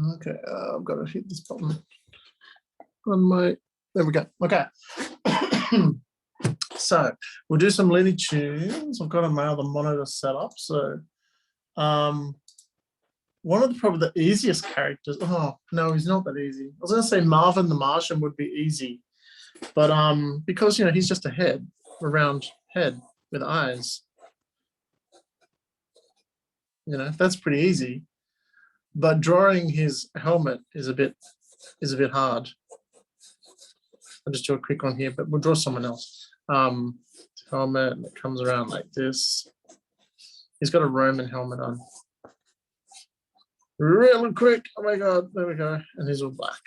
Okay, I've got to hit this button on my. There we go. Okay. So we'll do some Looney Tunes. I've got my other monitor set up. So one of the probably the easiest characters. Oh no, he's not that easy. I was gonna say Marvin the Martian would be easy, but because he's just a head, a round head with eyes. That's pretty easy. But drawing his helmet is a bit hard. I'll just do a quick one here, but we'll draw someone else. Helmet that comes around like this. He's got a Roman helmet on. Really quick. Oh my God, there we go. And he's all black.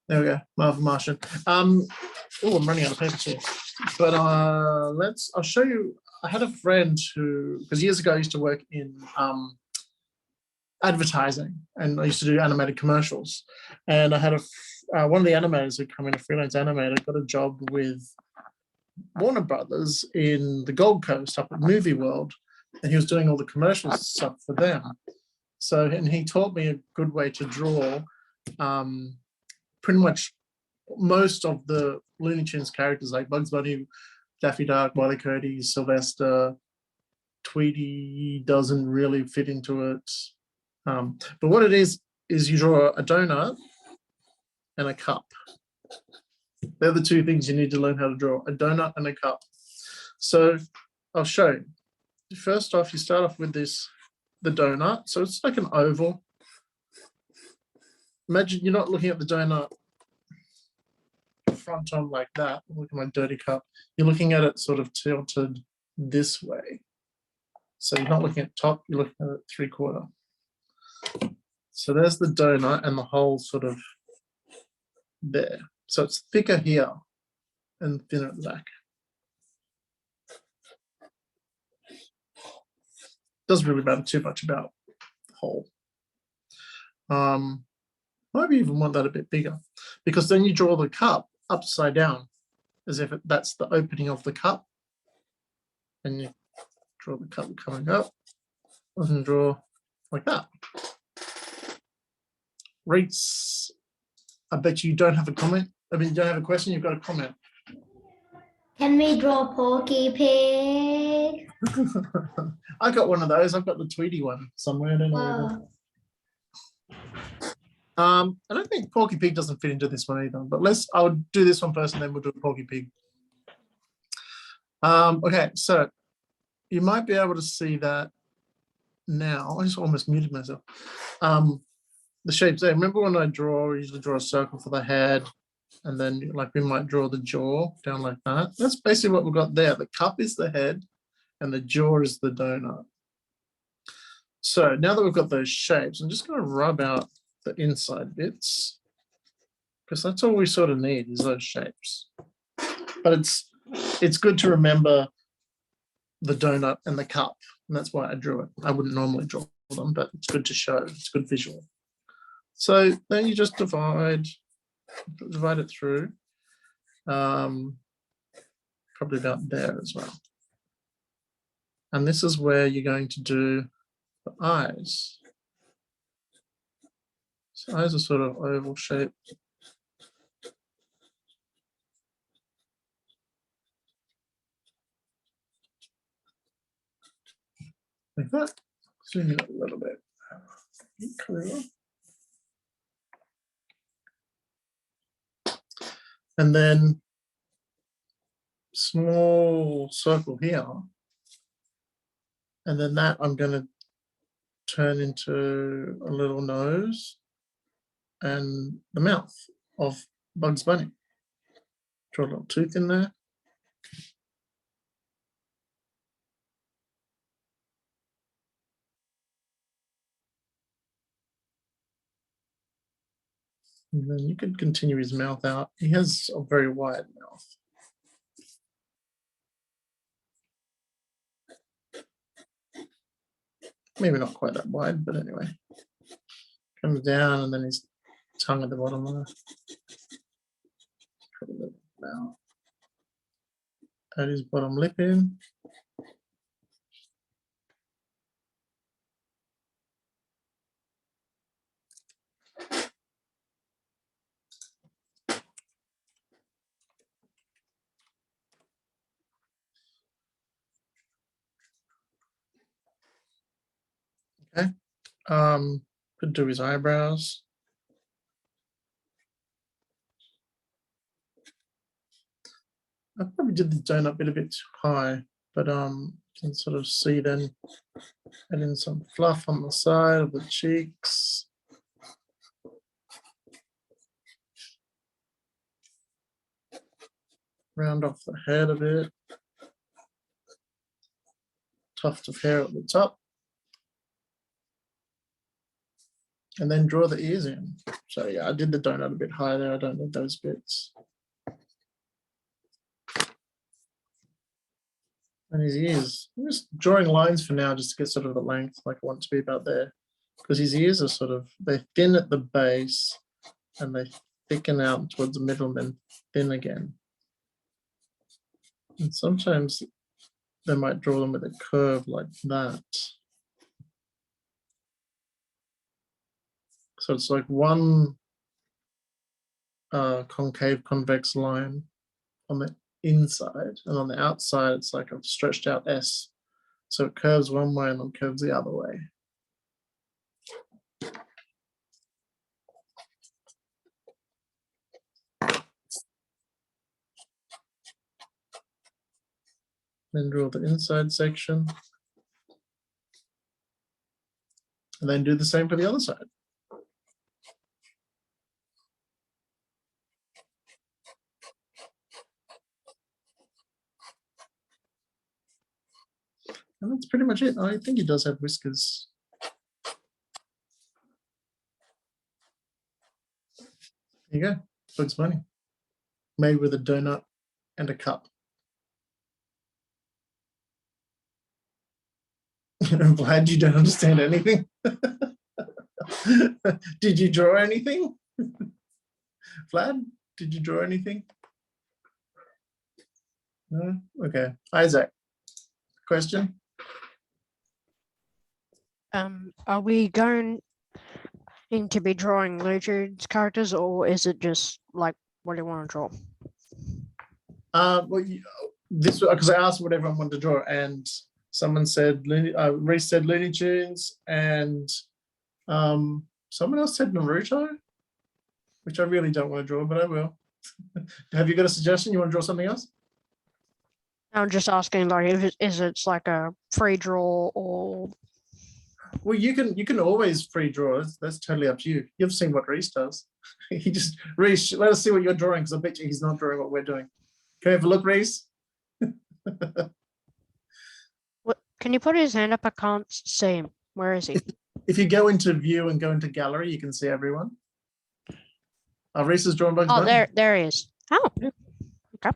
There we go, Marvel Martian. Oh, I'm running out of paper too. But I'll show you. I had a friend who, because years ago I used to work in advertising, and I used to do animated commercials. And I had one of the animators who come in, a freelance animator, got a job with Warner Brothers in the Gold Coast up at Movie World, and he was doing all the commercial stuff for them. So, and he taught me a good way to draw pretty much most of the Looney Tunes characters, like Bugs Bunny, Daffy Duck, Wile E. Coyote, Sylvester. Tweety doesn't really fit into it. But what it is you draw a donut and a cup. They're the two things you need to learn how to draw, a donut and a cup. So I'll show you. First off, you start off with the donut. So it's like an oval. Imagine you're not looking at the donut front on like that. Look at my dirty cup. You're looking at it sort of tilted this way. So you're not looking at top, you're looking at it 3/4. So there's the donut and the hole sort of there. So it's thicker here and thinner at the back. Doesn't really matter too much about the hole. Maybe even want that a bit bigger, because then you draw the cup upside down as if that's the opening of the cup. And you draw the cup coming up and draw like that. Reese, I bet you don't have a comment. I mean, you don't have a question, you've got a comment. Can we draw Porky Pig? I got one of those. I've got the Tweety one somewhere. I don't know. I don't think Porky Pig doesn't fit into this one either, but I'll do this one first and then we'll do Porky Pig. Okay, so you might be able to see that now. I just almost muted myself. The shapes there. Remember when I usually draw a circle for the head, and then like we might draw the jaw down like that. That's basically what we've got there. The cup is the head and the jaw is the donut. So now that we've got those shapes, I'm just going to rub out the inside bits, because that's all we sort of need is those shapes. But it's good to remember the donut and the cup, and that's why I drew it. I wouldn't normally draw them, but it's good to show. It's good visual. So then you just divide it through, probably about there as well. And this is where you're going to do the eyes. So eyes are sort of oval shaped. Like that. Zoom in a little bit. Clearer. And then small circle here. And then that I'm going to turn into a little nose and the mouth of Bugs Bunny. Draw a little tooth in there. And then you can continue his mouth out. He has a very wide mouth. Maybe not quite that wide, but anyway. Comes down and then his tongue at the bottom there. Add his bottom lip in. Okay. Could do his eyebrows. I probably did the donut bit a bit too high, but can sort of see then add in some fluff on the side of the cheeks. Round off the head a bit. Tuft of hair at the top. And then draw the ears in. So yeah, I did the donut a bit higher there. I don't need those bits. And his ears, I'm just drawing lines for now just to get sort of the length like I want to be about there. Because his ears are sort of, they're thin at the base and they thicken out towards the middle and then thin again. And sometimes they might draw them with a curve like that. So it's like one concave convex line on the inside, and on the outside it's like a stretched out S. So it curves one way and then curves the other way. Then draw the inside section. And then do the same for the other side. And that's pretty much it. I think he does have whiskers. There you go, Bugs Bunny. Made with a donut and a cup. I'm glad you don't understand anything. Did you draw anything? Vlad, did you draw anything? No? Okay. Isaac, question? Are we going to be drawing Looney Tunes characters, or is it just like what do you want to draw? Well, this because I asked what everyone wanted to draw, and someone said Reese said Looney Tunes, and someone else said Naruto, which I really don't want to draw, but I will. Have you got a suggestion? You want to draw something else? I'm just asking, like, if it's like a free draw or. Well, you can always free draw. That's totally up to you. You've seen what Reese does. He just Reese, let us see what you're drawing, because I bet you he's not drawing what we're doing. Can we have a look, Reese? What? Can you put his hand up? I can't see him. Where is he? If you go into view and go into gallery, you can see everyone. Reese is drawing Bugs Bunny. There he is. Oh, okay.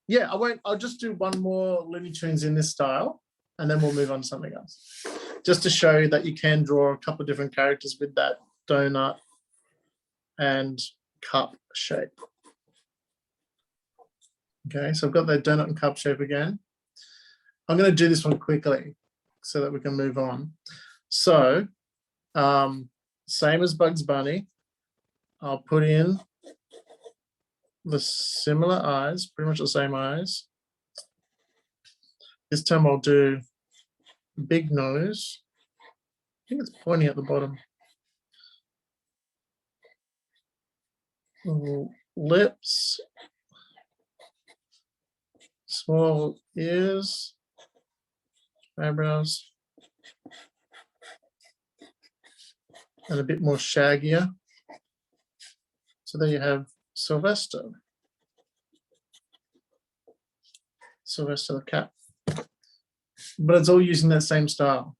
Yeah, I'll just do one more Looney Tunes in this style, and then we'll move on to something else. Just to show you that you can draw a couple of different characters with that donut and cup shape. Okay, so I've got that donut and cup shape again. I'm going to do this one quickly so that we can move on. So, same as Bugs Bunny, I'll put in the similar eyes, pretty much the same eyes. This time I'll do big nose. I think it's pointing at the bottom. Lips. Small ears. Eyebrows. And a bit more shaggier. So there you have Sylvester. Sylvester the cat. But it's all using that same style.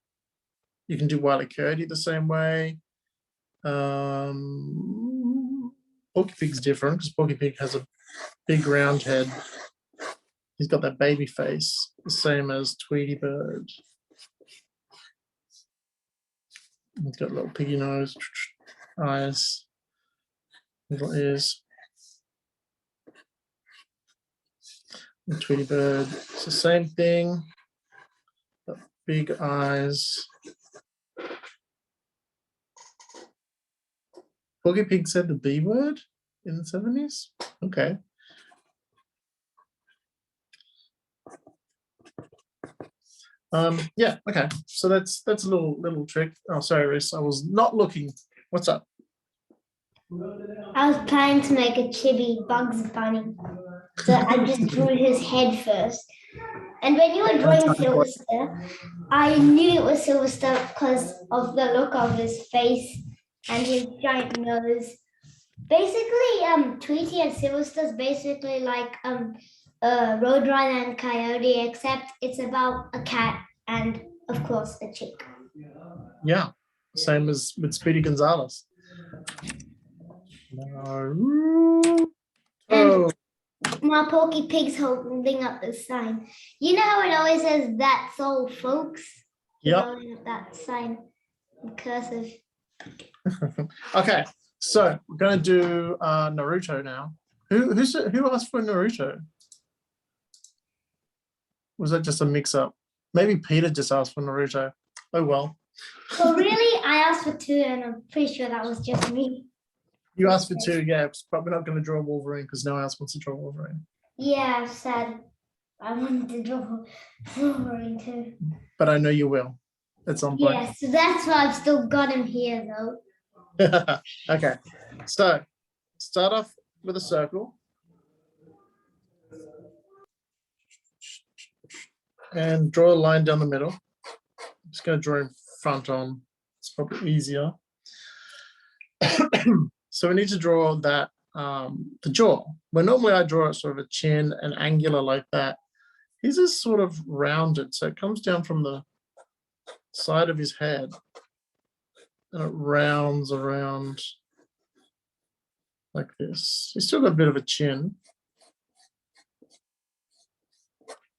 You can do Wile E. Coyote the same way. Porky Pig's different because Porky Pig has a big round head. He's got that baby face, the same as Tweety Bird. He's got a little piggy nose, eyes, little ears. And Tweety Bird, it's the same thing. Got big eyes. Porky Pig said the B word in the 70s? Okay. Yeah, okay. So that's a little trick. Oh, sorry, Reese. I was not looking. What's up? I was planning to make a chibi Bugs Bunny. So I just drew his head first. And when you were drawing Sylvester, I knew it was Sylvester because of the look of his face and his giant nose. Basically, Tweety and Sylvester's basically like Roadrunner and Coyote, except it's about a cat and, of course, a chick. Yeah, same as with Speedy Gonzalez. No. Oh, My Porky Pig's holding up the sign. You know how it always says, "That's all, folks"? He's yep. holding up that sign in cursive. Okay, so we're gonna do Naruto now. Who asked for Naruto? Was that just a mix-up? Maybe Peter just asked for Naruto. Oh well. So really, I asked for 2, and I'm pretty sure that was just me. You asked for 2, yeah, but we're not going to draw Wolverine because no one else wants to draw Wolverine. Yeah, I've said I wanted to draw Wolverine too. But I know you will at some point. Yeah, so that's why I've still got him here, though. Okay, so start off with a circle. And draw a line down the middle. I'm just going to draw in front on. It's probably easier. So we need to draw that, the jaw. Where normally I draw sort of a chin and angular like that. His is sort of rounded. So it comes down from the side of his head and it rounds around like this. He's still got a bit of a chin.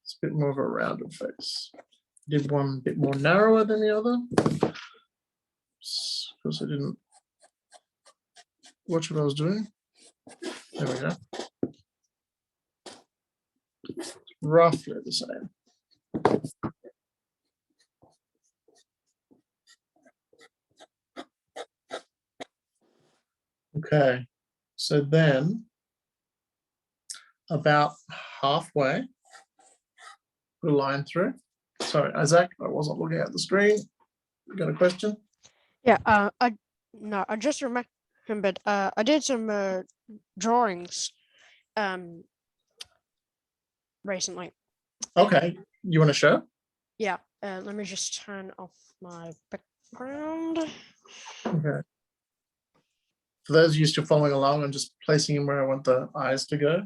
It's a bit more of a rounded face. Did one a bit more narrower than the other. Because I didn't watch what I was doing. There we go. Roughly the same. Okay, so then about halfway, put a line through. Sorry, Isaac, I wasn't looking at the screen. You got a question? Yeah, I just remembered I did some drawings recently. Okay, you want to show? Yeah, let me just turn off my background. Okay. For those of you still following along, I'm just placing him where I want the eyes to go.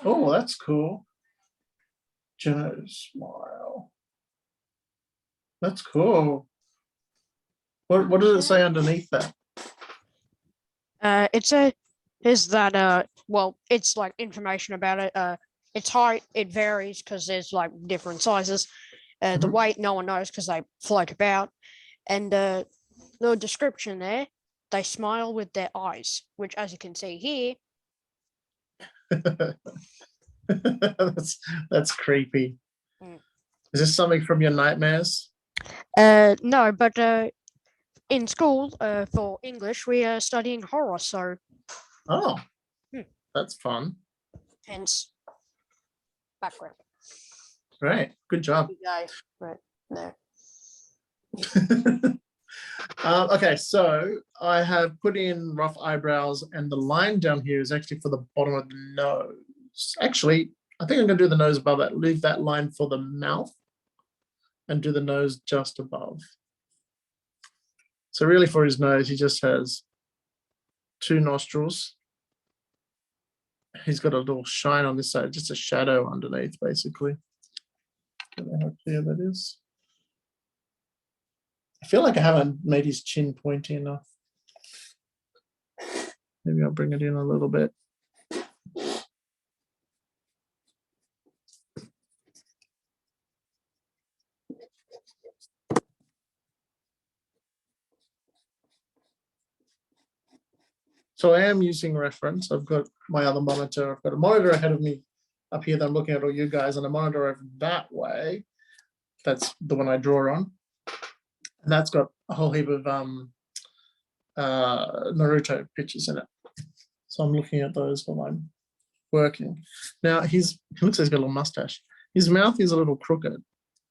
Oh, that's cool. Joe smile. That's cool. What does it say underneath that? Is that well, it's like information about it. Its height, it varies because there's like different sizes. The Mhm. weight, no one knows because they float about. And the description there, they smile with their eyes, which, as you can see here, that's creepy. Mm. Is this something from your nightmares? no, but in school, for English, we are studying horror, so Oh, Hmm. that's fun. hence background. Great, good job. You go right there. Okay, so I have put in rough eyebrows, and the line down here is actually for the bottom of the nose. Actually, I think I'm going to do the nose above that. Leave that line for the mouth and do the nose just above. So really for his nose, he just has 2 nostrils. He's got a little shine on this side, just a shadow underneath, basically. Don't know how clear that is. I feel like I haven't made his chin pointy enough. Maybe I'll bring it in a little bit. So I am using reference. I've got my other monitor. I've got a monitor ahead of me up here that I'm looking at all you guys, and a monitor over that way. That's the one I draw on. And that's got a whole heap of Naruto pictures in it. So I'm looking at those while I'm working. Now he looks like he's got a little mustache. His mouth is a little crooked.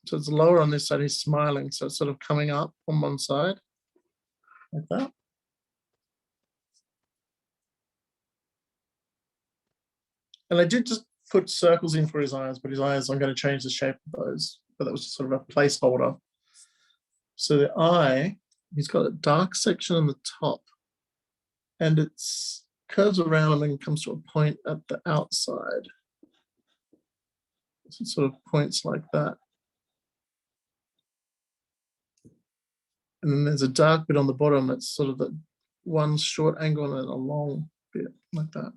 So it's lower on this side. He's smiling. So it's sort of coming up on one side like that. And I did just put circles in for his eyes, but his eyes, I'm going to change the shape of those. But that was just sort of a placeholder. So the eye, he's got a dark section on the top and it's curves around and then comes to a point at the outside. So it sort of points like that. And then there's a dark bit on the bottom. It's sort of a one short angle and then a long bit like that.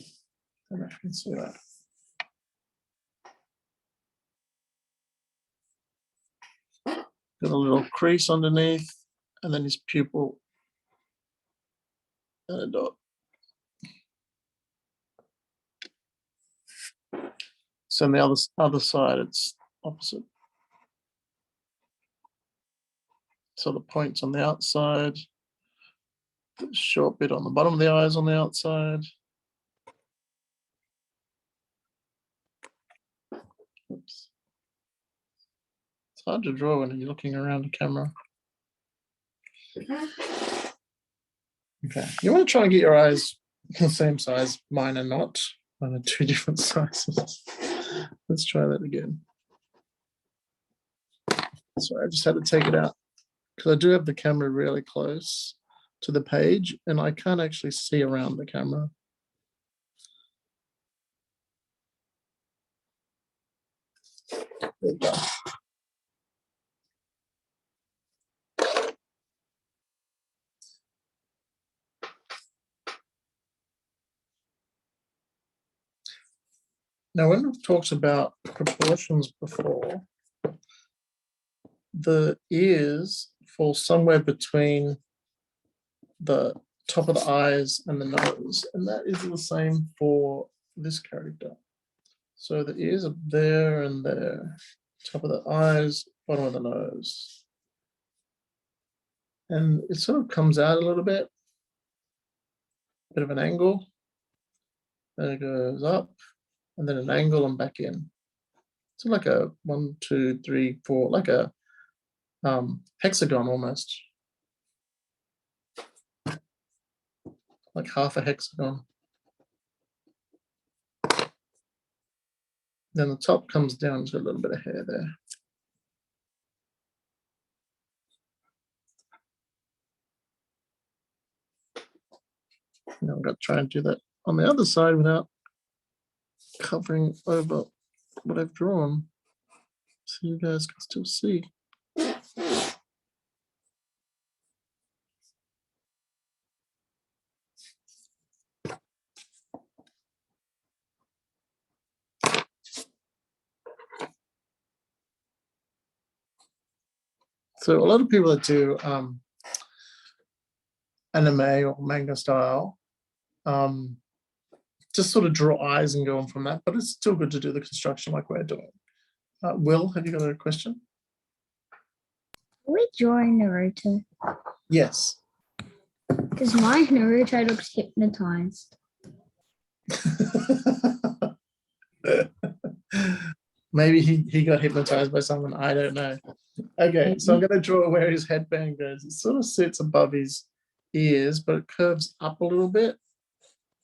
I don't know if you can see that. Got a little crease underneath, and then his pupil and a dot. So on the other side, it's opposite. So the points on the outside, the short bit on the bottom of the eyes on the outside. Oops. It's hard to draw when you're looking around the camera. Okay, you want to try and get your eyes the same size. Mine are not. Mine are two different sizes. Let's try that again. Sorry, I just had to take it out because I do have the camera really close to the page and I can't actually see around the camera. There you go. Now, when we've talked about proportions before, the ears fall somewhere between the top of the eyes and the nose, and that is the same for this character. So the ears are there and there, top of the eyes, bottom of the nose. And it sort of comes out a little bit of an angle. Then it goes up, and then an angle and back in. So like a 1, 2, 3, 4, like a hexagon almost. Like half a hexagon. Then the top comes down to a little bit of hair there. Now I'm going to try and do that on the other side without covering over what I've drawn, so you guys can still see. So a lot of people that do anime or manga style just sort of draw eyes and go on from that, but it's still good to do the construction like we're doing. Will, have you got a question? Are we drawing Naruto? Yes. Because my Naruto looks hypnotized. Maybe he got hypnotized by someone, I don't know. Okay, so I'm going to draw where his headband goes. It sort of sits above his ears, but it curves up a little bit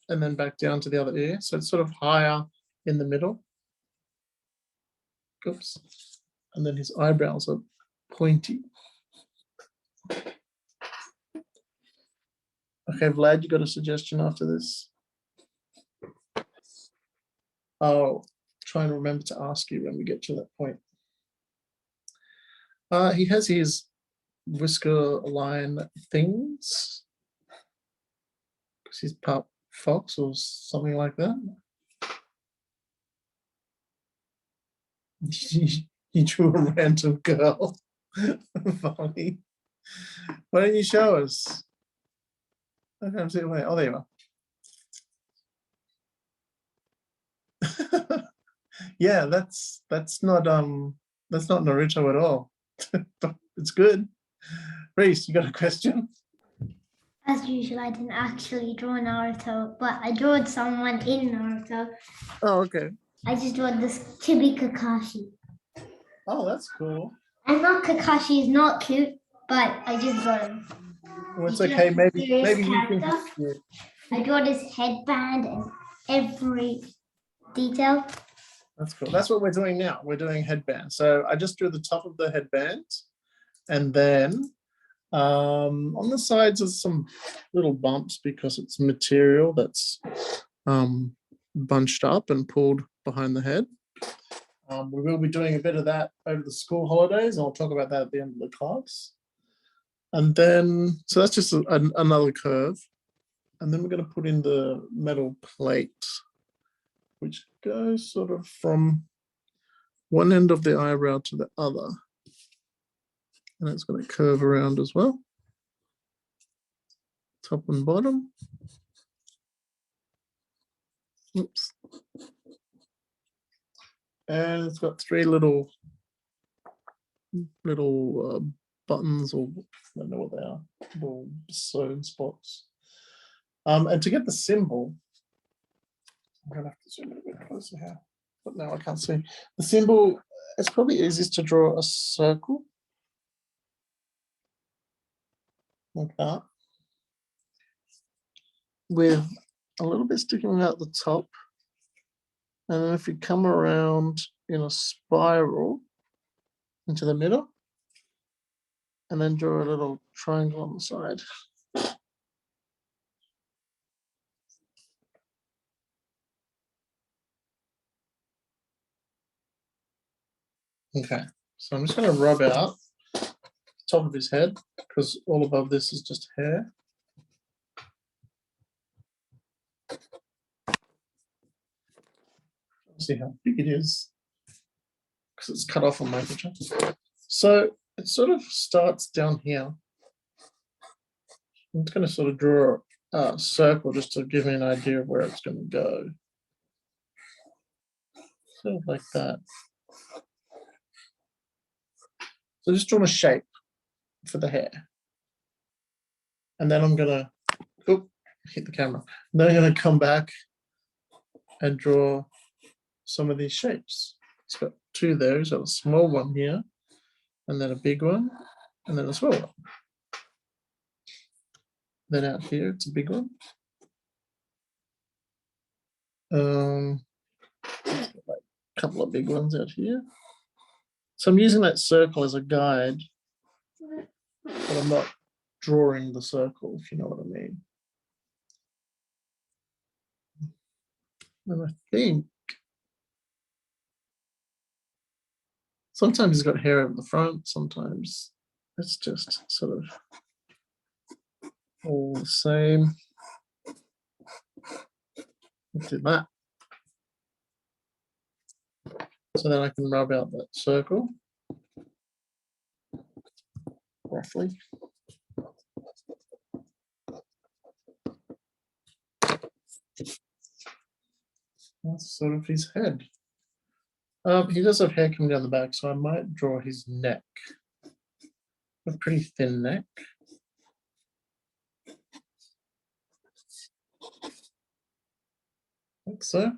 and then back down to the other ear. So it's sort of higher in the middle. Oops. And then his eyebrows are pointy. Okay, Vlad, you got a suggestion after this? I'll try and remember to ask you when we get to that point. He has his whisker line things. Because he's part fox or something like that. You drew a random girl. Funny. Why don't you show us? I can't see it. Oh, there you are. Yeah, that's not Naruto at all. But it's good. Reese, you got a question? As usual, I didn't actually draw Naruto, but I drew someone in Naruto. Oh, okay. I just drew this Chibi Kakashi. Oh, that's cool. And not Kakashi is not cute, but I just drew him. Well, it's He's okay. a Maybe serious you think character. it's cute. I drew his headband and every detail. That's cool. That's what we're doing now. We're doing headbands. So I just drew the top of the headband, and then on the sides are some little bumps because it's material that's bunched up and pulled behind the head. We will be doing a bit of that over the school holidays, and I'll talk about that at the end of the class. And then, so that's just another curve. And then we're going to put in the metal plate, which goes sort of from one end of the eyebrow to the other. And it's going to curve around as well. Top and bottom. Oops. And it's got three little buttons, or I don't know what they are, little sewn spots. And to get the symbol, I'm going to have to zoom in a bit closer here, but now I can't see. The symbol, it's probably easiest to draw a circle like that, with a little bit sticking out the top. And then if you come around in a spiral into the middle, and then draw a little triangle on the side. Okay, so I'm just going to rub out the top of his head because all above this is just hair. See how big it is because it's cut off on my picture. So it sort of starts down here. I'm just going to sort of draw a circle just to give me an idea of where it's going to go. Sort of like that. So just draw a shape for the hair. And then I'm going to hit the camera. And then I'm going to come back and draw some of these shapes. It's got two there. It's got a small one here, and then a big one, and then a small one. Then out here, it's a big one. Like a couple of big ones out here. So I'm using that circle as a guide, but I'm not drawing the circle, if you know what I mean. And I think sometimes he's got hair over the front, sometimes it's just sort of all the same. Let's do that. So then I can rub out that circle, roughly. That's sort of his head. He does have hair coming down the back, so I might draw his neck. A pretty thin neck. Like so.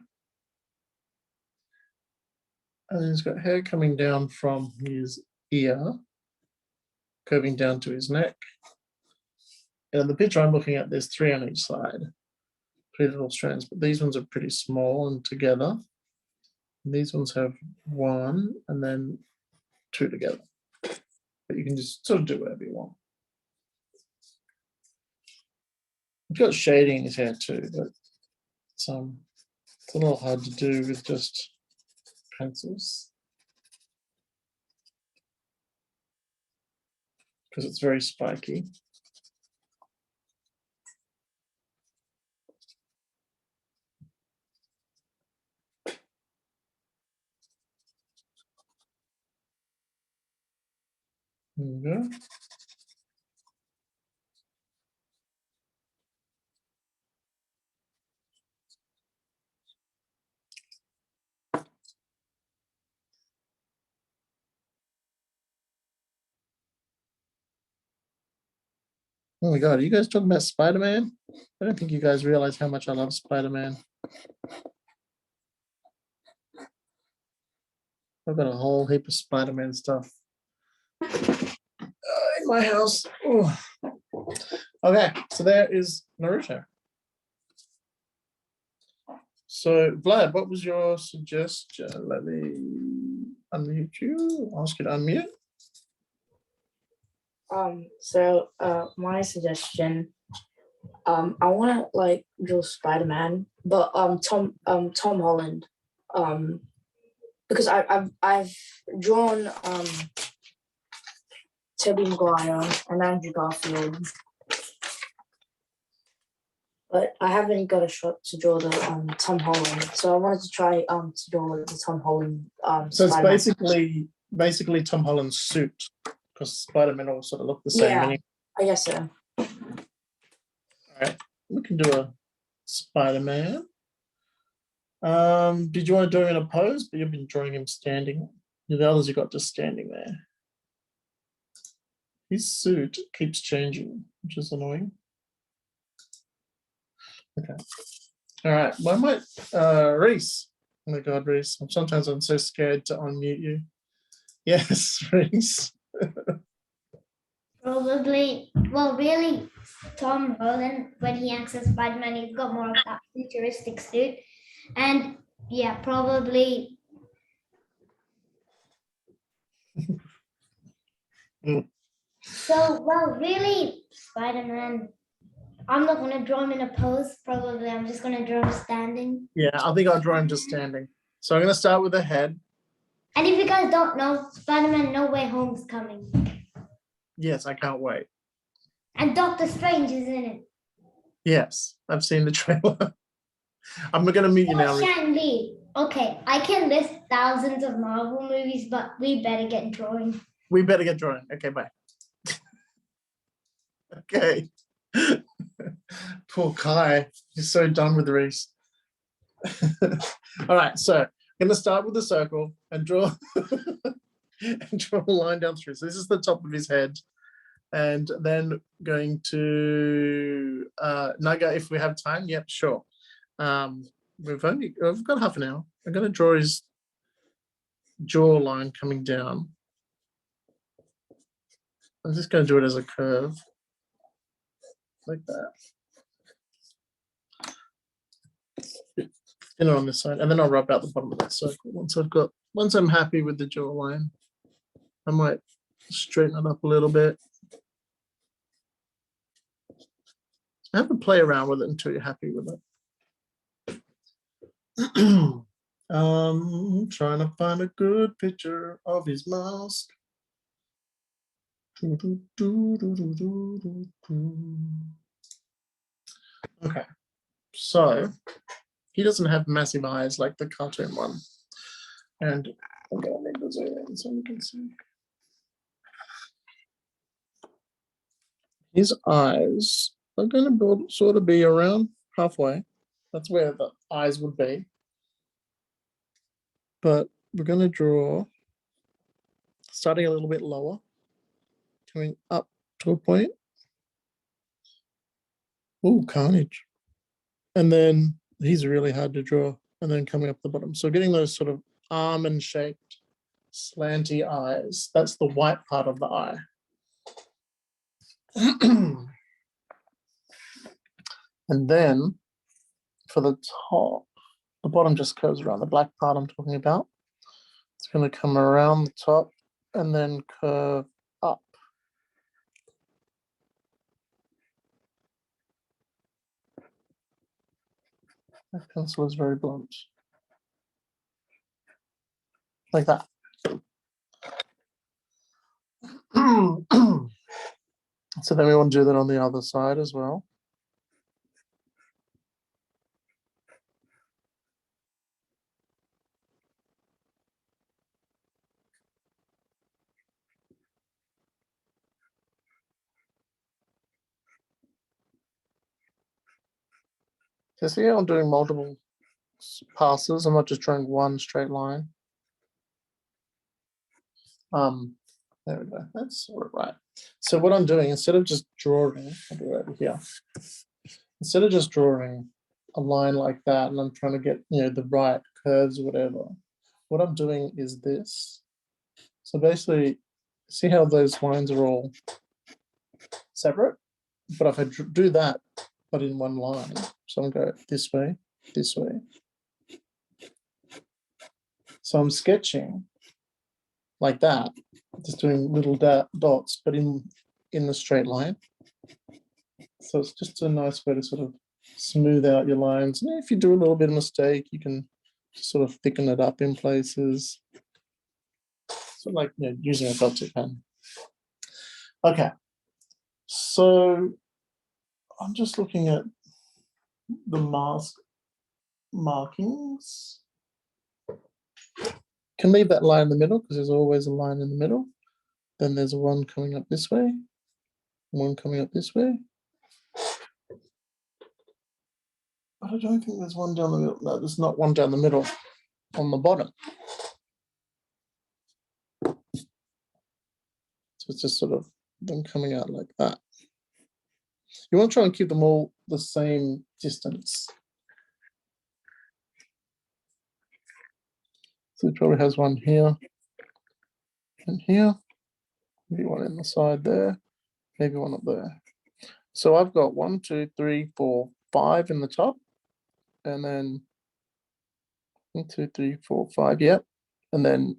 And he's got hair coming down from his ear, curving down to his neck. And in the picture I'm looking at, there's three on each side, three little strands, but these ones are pretty small and together. And these ones have one and then two together. But you can just sort of do whatever you want. I've got shading in his hair too, but it's a little hard to do with just pencils because it's very spiky. There we go. Oh my God, are you guys talking about Spider-Man? I don't think you guys realize how much I love Spider-Man. I've got a whole heap of Spider-Man stuff in my house. Ooh. Okay, so there is Naruto. So Vlad, what was your suggestion? Let me unmute you. Ask you to unmute. My suggestion, I want to like draw Spider-Man, but Tom Holland, because I've drawn Tobey Maguire and Andrew Garfield, but I haven't got a shot to draw the Tom Holland. So I wanted to try to draw the Tom Holland. So it's Spider-Man. basically Tom Holland's suit, because Spider-Man all sort of look the same. Yeah, Anyway. I guess so. All right, we can do a Spider-Man. Did you want to do him in a pose? But you've been drawing him standing. The others you got just standing there. His suit keeps changing, which is annoying. Okay. All right. Well, I might, Reese. Oh my God, Reese. Sometimes I'm so scared to unmute you. Yes, Reese. Probably, well, really, Tom Holland, when he acts as Spider-Man, he's got more of that futuristic suit. And yeah, probably. So, well, really, Spider-Man, I'm not going to draw him in a pose. Probably, I'm just going to draw him standing. Yeah, I think I'll draw him just standing. So I'm going to start with the head. And if you guys don't know, Spider-Man No Way Home is coming. Yes, I can't wait. And Doctor Strange is in it. Yes, I've seen the trailer. I'm going to meet you now. Reese. Shang-Li. Okay, I can list thousands of Marvel movies, but we better get drawing. We better get drawing. Okay, bye. Okay. Poor Kai. He's so done with Reese. All right, so I'm going to start with the circle and draw and draw a line down through. So this is the top of his head. And then going to Naga, if we have time. Yep, sure. We've got half an hour. I'm going to draw his jaw line coming down. I'm just going to do it as a curve, like that. You know, on this side, and then I'll rub out the bottom of that circle. Once I'm happy with the jaw line, I might straighten it up a little bit. Have to play around with it until you're happy with it. Trying to find a good picture of his mask. Okay, so he doesn't have massive eyes like the cartoon one. And I'm going to need to zoom in so you can see. His eyes are going to sort of be around halfway. That's where the eyes would be. But we're going to draw, starting a little bit lower, coming up to a point. Oh, carnage. And then he's really hard to draw, and then coming up the bottom. So getting those sort of almond-shaped, slanty eyes, that's the white part of the eye. And then for the top, the bottom just curves around, the black part I'm talking about. It's going to come around the top and then curve up. My pencil is very blunt. Like that. So then we want to do that on the other side as well. So see how I'm doing multiple passes. I'm not just drawing one straight line. There we go. That's sort of right. So what I'm doing, instead of just drawing, I'll do it over here. Instead of just drawing a line like that, and I'm trying to get, you know, the right curves or whatever, what I'm doing is this. So basically, see how those lines are all separate? But if I do that, but in one line, so I'm going to go this way, this way. So I'm sketching like that, just doing little dots, but in the straight line. So it's just a nice way to sort of smooth out your lines. And if you do a little bit of mistake, you can sort of thicken it up in places. So like, you know, using a dot tip pen. Okay, so I'm just looking at the mask markings. Can leave that line in the middle because there's always a line in the middle. Then there's one coming up this way, one coming up this way. But I don't think there's one down the middle. No, there's not one down the middle on the bottom. So it's just sort of them coming out like that. You want to try and keep them all the same distance. So it probably has one here and here. Maybe one in the side there, maybe one up there. So I've got 1, 2, 3, 4, 5 in the top, and then 1, 2, 3, 4, 5, yep. And then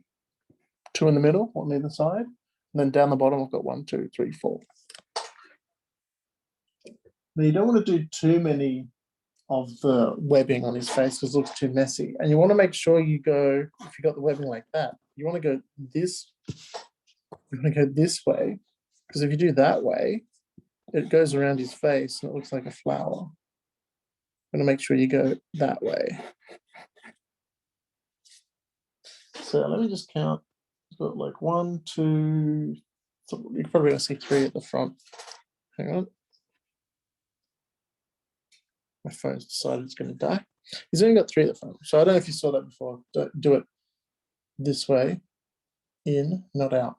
2 in the middle, on either side. And then down the bottom, I've got 1, 2, 3, 4. But you don't want to do too many of the webbing on his face because it looks too messy. And you want to make sure you go, if you got the webbing like that, you want to go this, you want to go this way, because if you do that way, it goes around his face and it looks like a flower. I'm going to make sure you go that way. So let me just count. I've got like 1, 2, so you're probably going to see 3 at the front. Hang on. My phone's decided it's going to die. He's only got 3 at the front. So I don't know if you saw that before. Don't do it this way, in, not out.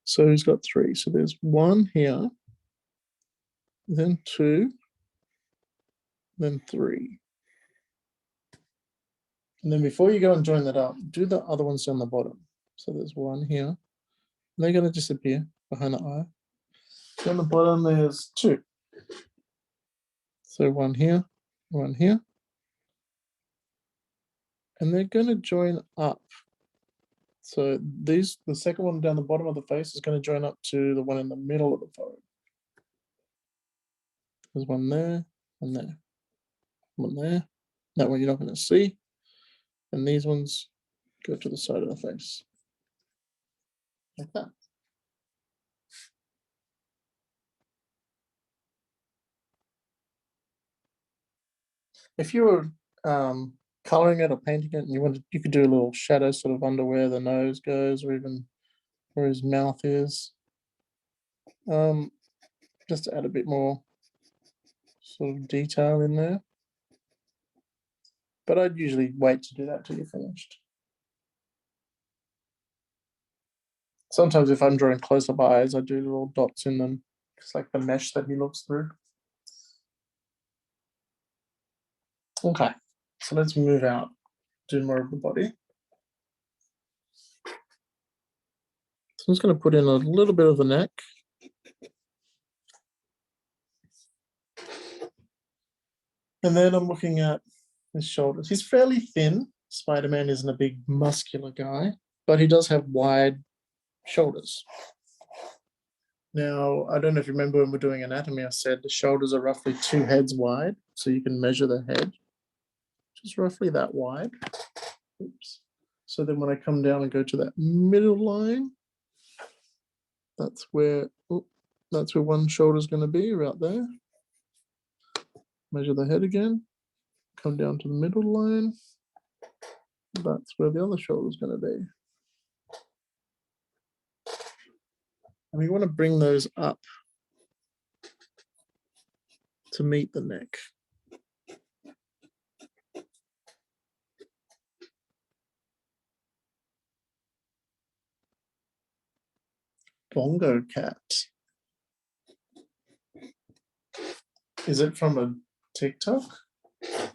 So he's got 3. So there's 1 here, then 2, then 3. And then before you go and join that up, do the other ones down the bottom. So there's 1 here. And they're going to disappear behind the eye. Down the bottom, there's 2. So 1 here, 1 here. And they're going to join up. So these, the second one down the bottom of the face is going to join up to the one in the middle of the forehead. There's one there, and there, one there. That one you're not going to see. And these ones go to the side of the face, like that. If you were coloring it or painting it, and you wanted, you could do a little shadow sort of under where the nose goes, or even where his mouth is, just to add a bit more sort of detail in there. But I'd usually wait to do that till you're finished. Sometimes if I'm drawing close-up eyes, I do little dots in them, just like the mesh that he looks through. Okay, so let's move out, do more of the body. So I'm just going to put in a little bit of the neck. And then I'm looking at his shoulders. He's fairly thin. Spider-Man isn't a big muscular guy, but he does have wide shoulders. Now, I don't know if you remember when we're doing anatomy, I said the shoulders are roughly 2 heads wide. So you can measure the head, just roughly that wide. Oops. So then when I come down and go to that middle line, that's where one shoulder is going to be, right there. Measure the head again, come down to the middle line. That's where the other shoulder is going to be. And we want to bring those up to meet the neck. Bongo Cat. Is it from a TikTok? I'm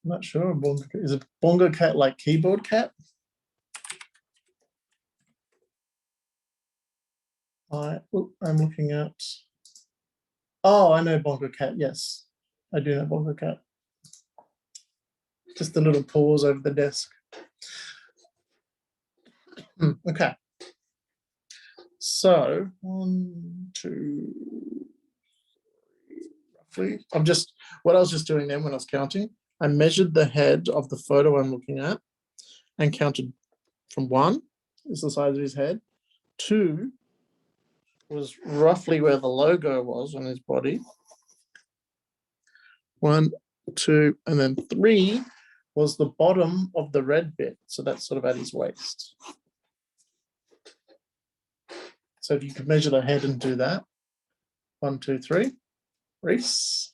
not sure. Is it Bongo Cat like keyboard cat? I'm looking at. Oh, I know Bongo Cat. Yes, I do know Bongo Cat. Just the little paws over the desk. Okay. So 1, 2, 3, roughly. What I was just doing then when I was counting, I measured the head of the photo I'm looking at and counted from 1 is the size of his head, 2 was roughly where the logo was on his body, 1, 2, and then 3 was the bottom of the red bit. So that's sort of at his waist. So if you could measure the head and do that, 1, 2, 3, Reese.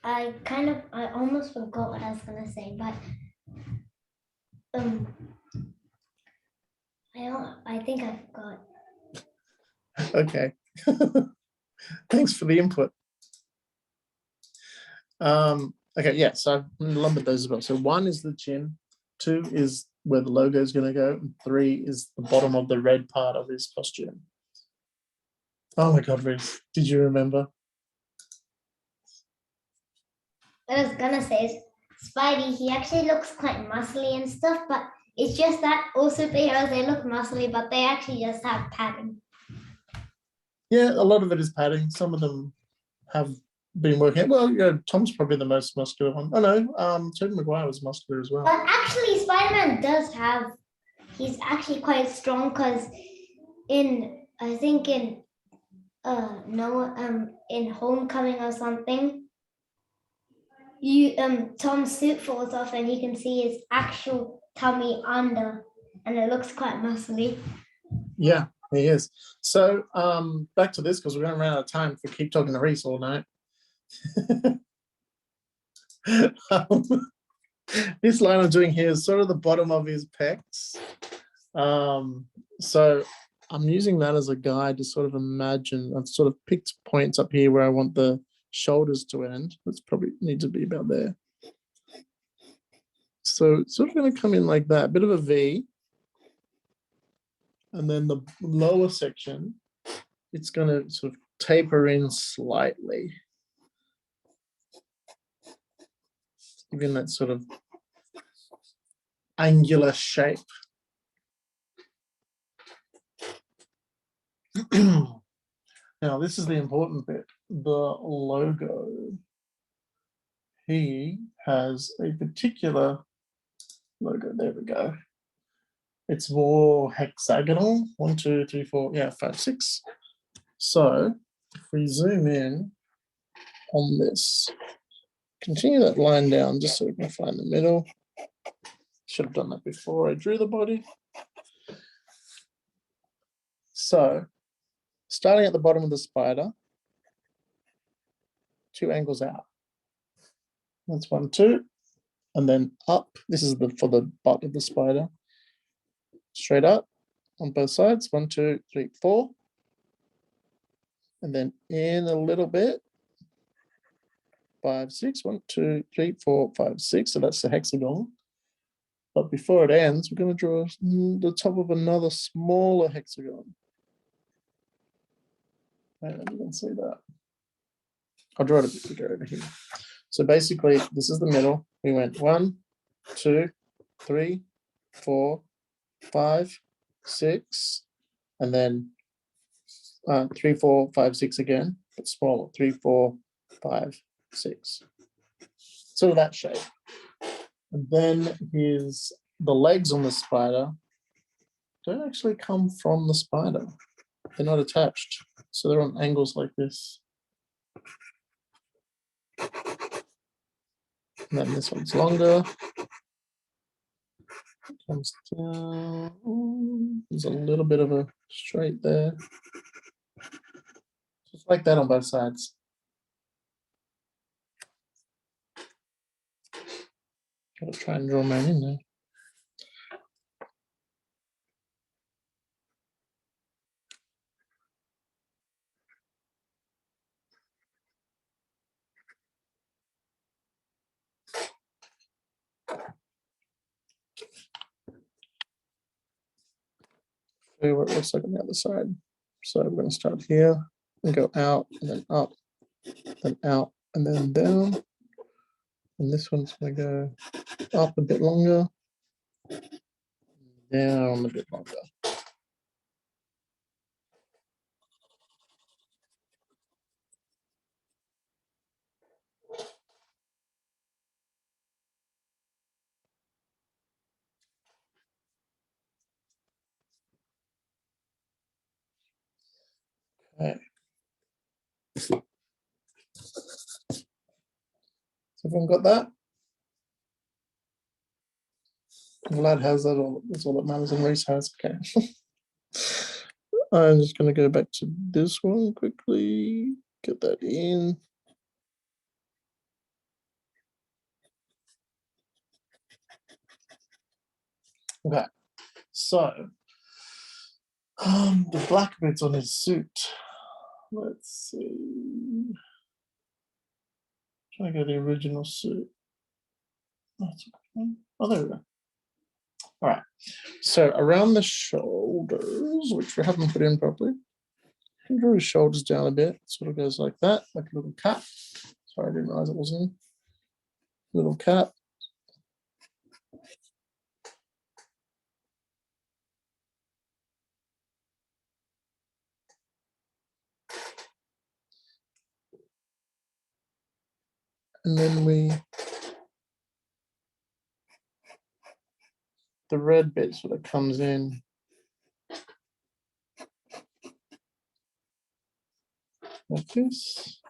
I almost forgot what I was gonna say, but I think I forgot. Okay. Thanks for the input. Okay, yeah, so I've lumbered those as well. So 1 is the chin, 2 is where the logo is going to go, and 3 is the bottom of the red part of his costume. Oh my God, Reese, did you remember? What I was gonna say is Spidey, he actually looks quite muscly and stuff, but it's just that all superheroes, they look muscly, but they actually just have padding. Yeah, a lot of it is padding. Some of them have been working. Well, yeah, Tom's probably the most muscular one. Oh no, Tobey Maguire was muscular as well. But actually, Spider-Man does have, he's actually quite strong because in Homecoming or something, Tom's suit falls off and you can see his actual tummy under, and it looks quite muscly. Yeah, he is. So back to this because we're going to run out of time if we keep talking to Reese all night. This line I'm doing here is sort of the bottom of his pecs. So I'm using that as a guide to sort of imagine. I've sort of picked points up here where I want the shoulders to end. That's probably need to be about there. So it's sort of going to come in like that, a bit of a V. And then the lower section, it's going to sort of taper in slightly. Giving that sort of angular shape. Now, this is the important bit, the logo. He has a particular logo. There we go. It's more hexagonal. 1, 2, 3, 4, yeah, 5, 6. So if we zoom in on this, continue that line down just so we can find the middle. Should have done that before I drew the body. So starting at the bottom of the spider, 2 angles out. That's 1, 2, and then up. This is for the butt of the spider. Straight up on both sides. 1, 2, 3, 4. And then in a little bit. 5, 6. 1, 2, 3, 4, 5, 6. So that's the hexagon. But before it ends, we're going to draw the top of another smaller hexagon. And you can see that. I'll draw it a bit bigger over here. So basically, this is the middle. We went 1, 2, 3, 4, 5, 6, and then 3, 4, 5, 6 again, but smaller. 3, 4, 5, 6. Sort of that shape. And then the legs on the spider don't actually come from the spider. They're not attached. So they're on angles like this. And then this one's longer. Comes down. There's a little bit of a straight there. Just like that on both sides. Gotta try and draw mine in there. show you what it looks like on the other side. So we're going to start here and go out and then up, then out and then down. And this one's going to go up a bit longer, down a bit longer. Okay. So everyone got that? Vlad has that all. That's all that matters, and Reese has. Okay. I'm just going to go back to this one quickly. Get that in. Okay. So the black bits on his suit. Let's see. Try to go the original suit. Oh, there we go. All right. So around the shoulders, which we haven't put in properly, you can draw his shoulders down a bit. Sort of goes like that, like a little cat. Sorry, I didn't realize it was in. Little cat. And then the red bit sort of comes in like this.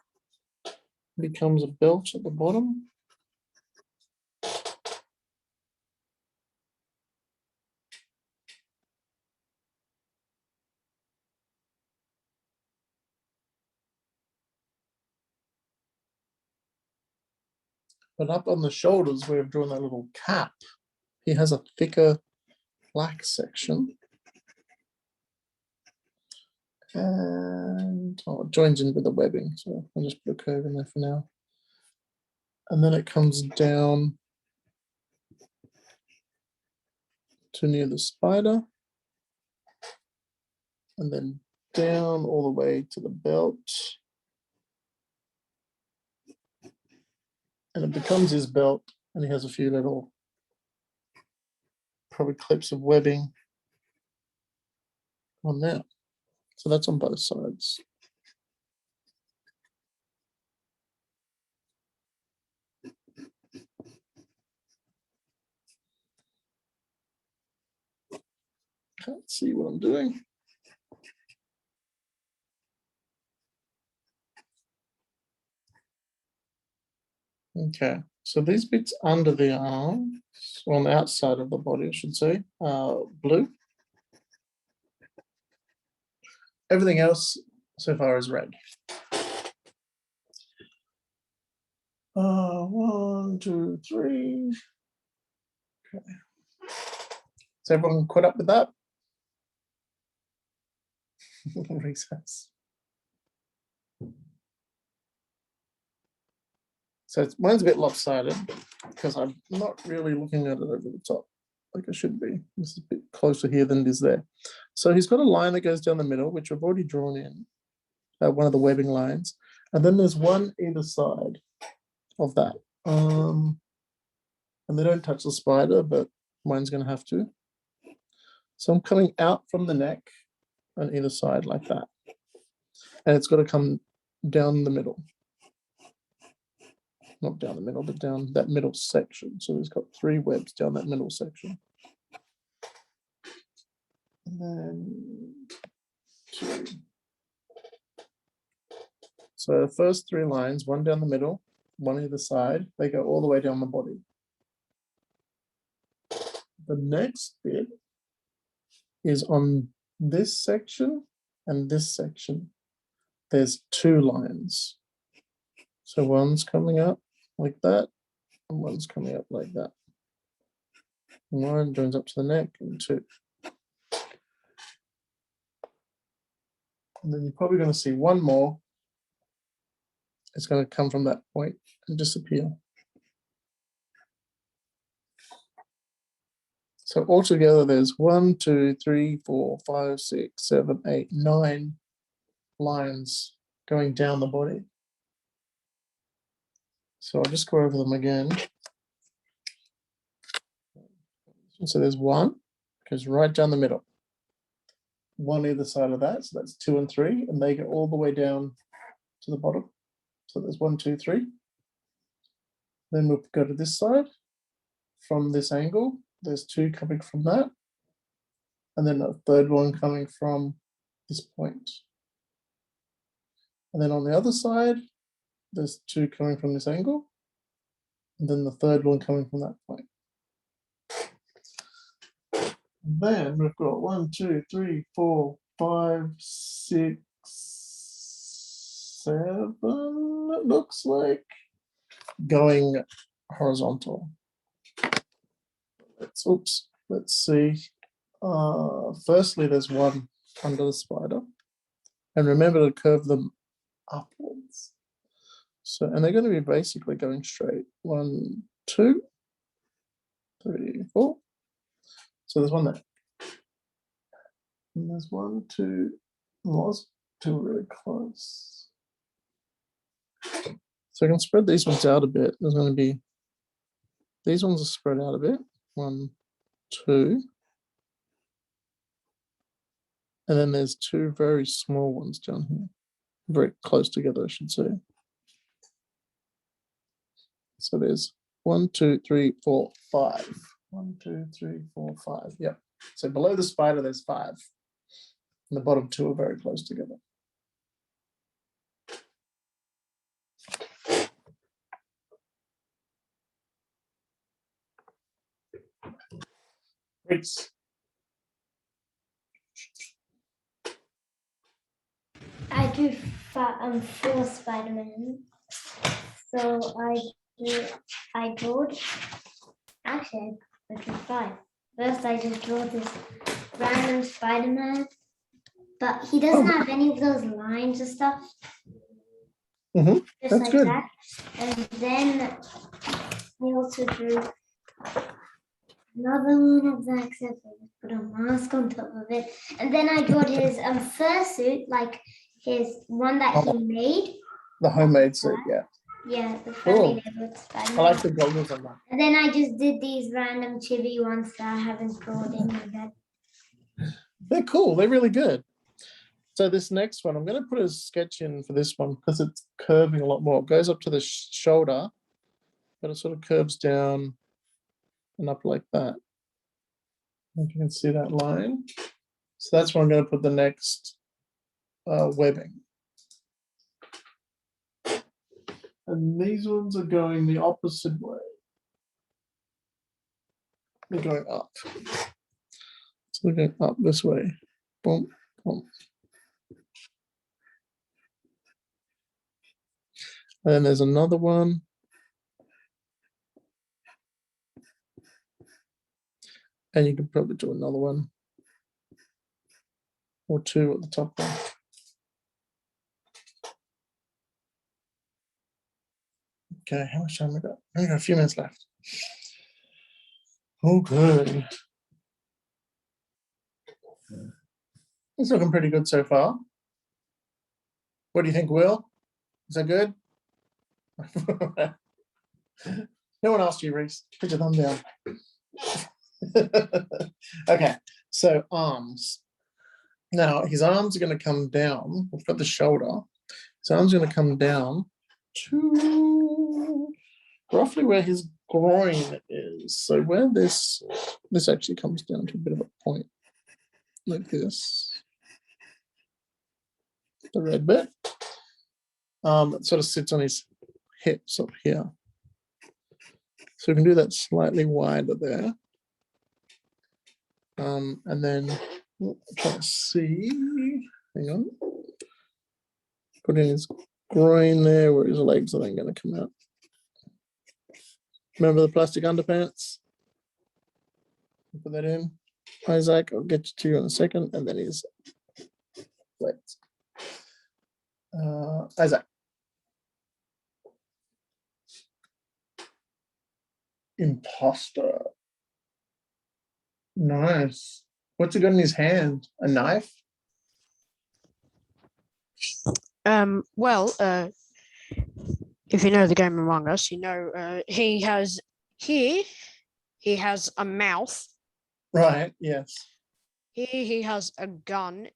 Becomes a belt at the bottom. But up on the shoulders, we've drawn that little cap. He has a thicker black section. And it joins in with the webbing. So I'll just put a curve in there for now. And then it comes down to near the spider. And then down all the way to the belt. And it becomes his belt, and he has a few little probably clips of webbing on there. So that's on both sides. Can't see what I'm doing. Okay, so these bits under the arm, on the outside of the body, I should say, are blue. Everything else so far is red. 1, 2, 3. Okay. Is everyone caught up with that? Recess. So mine's a bit lopsided because I'm not really looking at it over the top like I should be. This is a bit closer here than it is there. So he's got a line that goes down the middle, which I've already drawn in, one of the webbing lines. And then there's one either side of that. And they don't touch the spider, but mine's going to have to. So I'm coming out from the neck on either side like that. And it's got to come down the middle. Not down the middle, but down that middle section. So he's got 3 webs down that middle section. And then 2. So the first 3 lines, one down the middle, one either side, they go all the way down the body. The next bit is on this section and this section. There's 2 lines. So one's coming up like that, and one's coming up like that. And one joins up to the neck, and 2. And then you're probably going to see one more. It's going to come from that point and disappear. So altogether there's 1, 2, 3, 4, 5, 6, 7, 8, 9 lines going down the body. So I'll just go over them again. So there's 1, goes right down the middle. 1 either side of that, so that's 2 and 3, and they go all the way down to the bottom. So there's 1, 2, 3. Then we'll go to this side. From this angle, there's 2 coming from that, and then a third one coming from this point. And then on the other side, there's 2 coming from this angle, and then the third one coming from that point. And then we've got 1, 2, 3, 4, 5, 6, 7, it looks like, going horizontal. Let's see. Firstly, there's 1 under the spider, and remember to curve them upwards. So, and they're going to be basically going straight. 1, 2, 3, 4. So there's 1 there. And there's 1, 2, lost 2 really close. So I can spread these ones out a bit. There's going to be, these ones are spread out a bit. 1, 2. And then there's 2 very small ones down here. Very close together, I should say. So there's 1, 2, 3, 4, 5. 1, 2, 3, 4, 5. Yep. So below the spider, there's 5. And the bottom 2 are very close together. Great. I drew 4 Spider-Man. So I drew, actually, I drew 5. First, I just drew this random Spider-Man, but he doesn't have any of those lines and stuff. Mhm, Just that's like good. that. And then he also drew another one of that, except I just put a mask on top of it. And then I drew his fursuit, like his one that he made. The homemade suit, yeah. Yeah, the Cool. friendly neighborhood I Spider-Man. like the goggles on that. And then I just did these random chibi ones that I haven't drawn in my head. They're cool. They're really good. So this next one, I'm going to put a sketch in for this one because it's curving a lot more. It goes up to the shoulder, but it sort of curves down and up like that. If you can see that line. So that's where I'm going to put the next webbing. And these ones are going the opposite way. They're going up. So they're going up this way. Boom, boom. And then there's another one. And you can probably do another one or 2 at the top there. Okay, how much time we got? We got a few minutes left. Oh, good. It's looking pretty good so far. What do you think, Will? Is that good? No one asked you, Reese. Put your thumb down. Okay, so arms. Now, his arms are going to come down. We've got the shoulder. His arms are going to come down to roughly where his groin is. So where this actually comes down to a bit of a point, like this. The red bit. It sort of sits on his hips up here. So we can do that slightly wider there. And then try to see, hang on. Put in his groin there where his legs are then going to come out. Remember the plastic underpants? Put that in. Isaac, I'll get to you in a second. And then his legs. Isaac. Imposter. Nice. What's he got in his hand? A knife? Well, if you know the game Among Us, you know he has a mouth. Right, yes. Here he has a gun,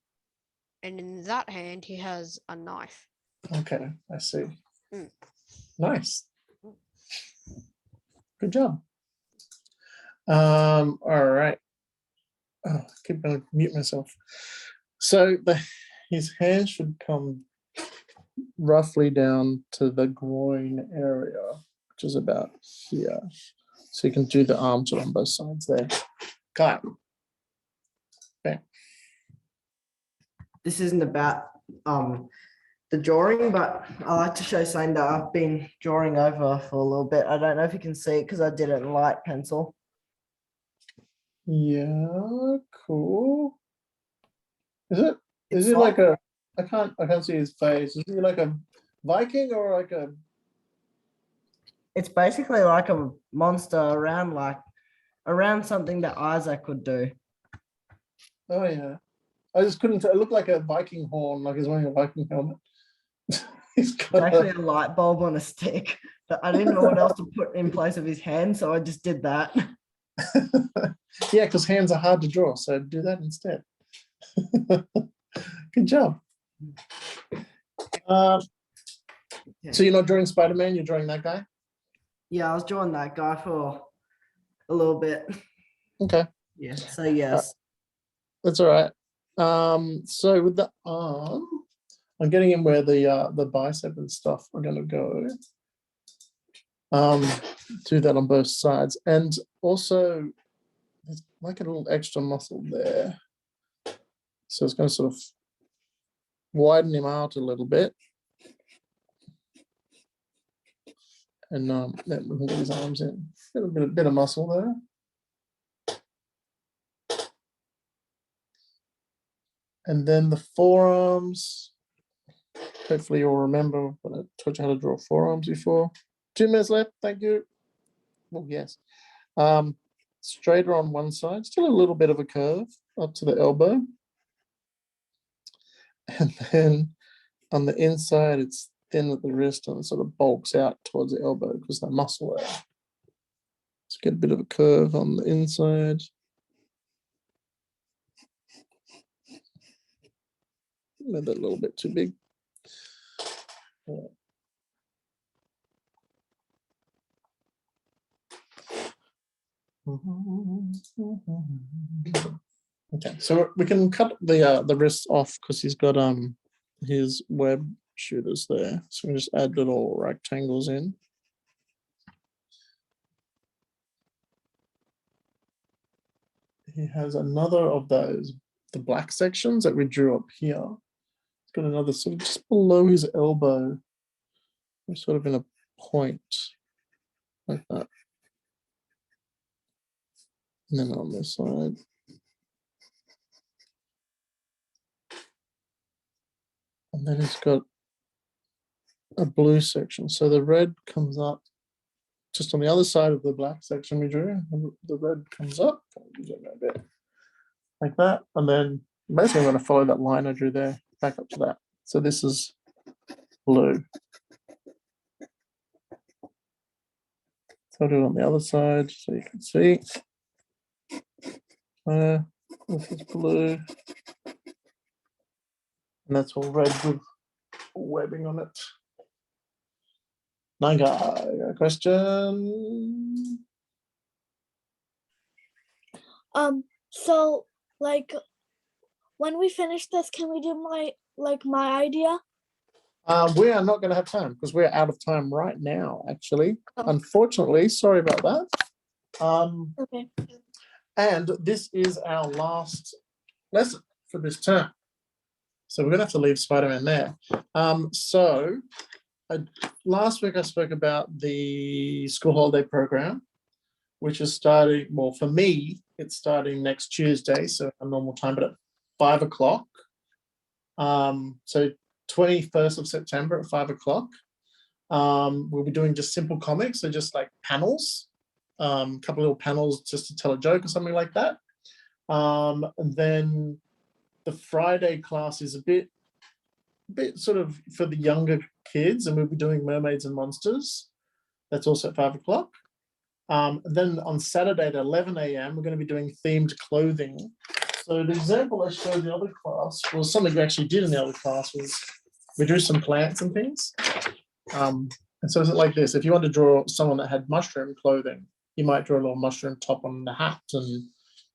and in that hand he has a knife. Okay, I see. Mm. Nice. Good job. All right. Oh, I keep going to mute myself. So his hand should come roughly down to the groin area, which is about here. So you can do the arms on both sides there. Got it. Okay. This isn't about the drawing, but I like to show something that I've been drawing over for a little bit. I don't know if you can see it because I did it in light pencil. Yeah, cool. Is It's it like a I can't see his face. Is he like a Viking or like a It's basically like a monster around something that Isaac could do. oh yeah. I just couldn't tell. It looked like a Viking horn, like he's wearing a Viking helmet. He's It's got actually a light bulb on a stick. But I didn't know what else to put in place of his hand, so I just did that. yeah, because hands are hard to draw, so do that instead. Good job. So you're not drawing Spider-Man, you're drawing that guy? Yeah, I was drawing that guy for a little bit. Okay, Yeah, so yes. that's all right. So with the arm, I'm getting in where the bicep and stuff are gonna go. Do that on both sides. And also there's like a little extra muscle there. So it's gonna sort of widen him out a little bit. And then we can get his arms in. A bit of muscle there. And then the forearms. Hopefully you'll remember when I taught you how to draw forearms before. 2 minutes left, thank you. Oh, yes. Straighter on one side, still a little bit of a curve up to the elbow. And then on the inside, it's thin at the wrist and it sort of bulks out towards the elbow because the muscle there. Let's get a bit of a curve on the inside. Made that a little bit too big. Okay, so we can cut the wrists off because he's got his web shooters there. So we just add little rectangles in. He has another of those, the black sections that we drew up here. He's got another sort of just below his elbow. We're sort of in a point like that. And then on this side. And then it's got a blue section. So the red comes up just on the other side of the black section we drew. The red comes up like that. And then basically I'm going to follow that line I drew there back up to that. So this is blue. So I'll do it on the other side so you can see. This is blue. And that's all red with webbing on it. Nanga, a question? So like when we finish this, can we do my idea? We are not going to have time because we're out of time right now, actually. Oh. Unfortunately, sorry about that. Okay. And this is our last lesson for this term. So we're going to have to leave Spider-Man there. Last week I spoke about the school holiday program, which is starting, well, for me, it's starting next Tuesday, so a normal time, but at 5 o'clock. So 21st of September at 5 o'clock. We'll be doing just simple comics, so just like panels, a couple little panels just to tell a joke or something like that. And then the Friday class is a bit sort of for the younger kids, and we'll be doing Mermaids and Monsters. That's also at 5 o'clock. Then on Saturday at 11 a.m., we're going to be doing themed clothing. So the example I showed the other class was something we actually did in the other class was we drew some plants and things. And so is it like this? If you want to draw someone that had mushroom clothing, you might draw a little mushroom top on the hat, and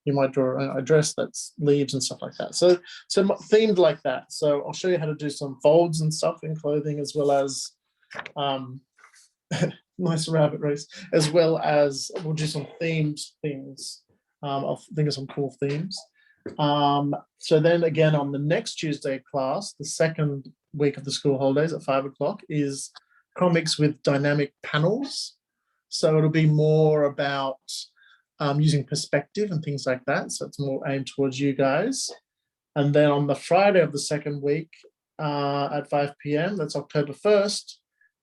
you might draw a dress that's leaves and stuff like that. So themed like that. So I'll show you how to do some folds and stuff in clothing, as well as nice rabbit race, as well as we'll do some themed things. I'll think of some cool themes. So then again on the next Tuesday class, the second week of the school holidays at 5 o'clock, is comics with dynamic panels. So it'll be more about using perspective and things like that. So it's more aimed towards you guys. And then on the Friday of the second week at 5 p.m., that's October 1st,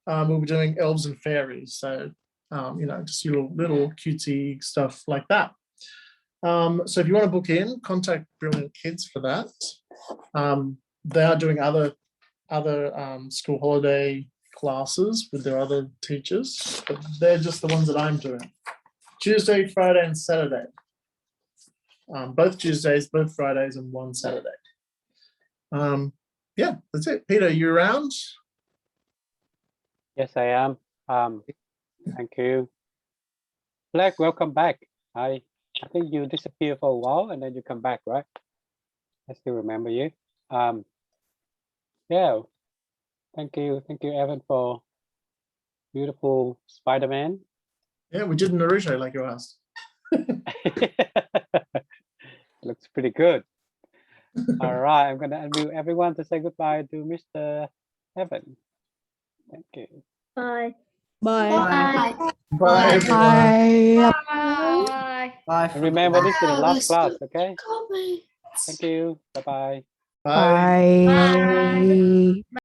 we'll be doing Elves and Fairies. So, just your little cutesy stuff like that. So if you want to book in, contact Brilliant Kids for that. They are doing other school holiday classes with their other teachers, but they're just the ones that I'm doing. Tuesday, Friday, and Saturday. Both Tuesdays, both Fridays, and one Saturday. Yeah, that's it. Peter, you around? Yes, I am. Thank you. Black, welcome back. I think you disappeared for a while and then you come back, right? I still remember you. Yeah. Thank you, Evan, for beautiful Spider-Man. Yeah, we did Naruto like you asked. Looks pretty good. All right, I'm gonna unmute everyone to say goodbye to Mr. Evan. Thank you. Bye. Bye. Bye. Bye. Bye. Bye. And remember, this is the last class, okay? Call me. Thank you. Bye-bye. Bye. Bye.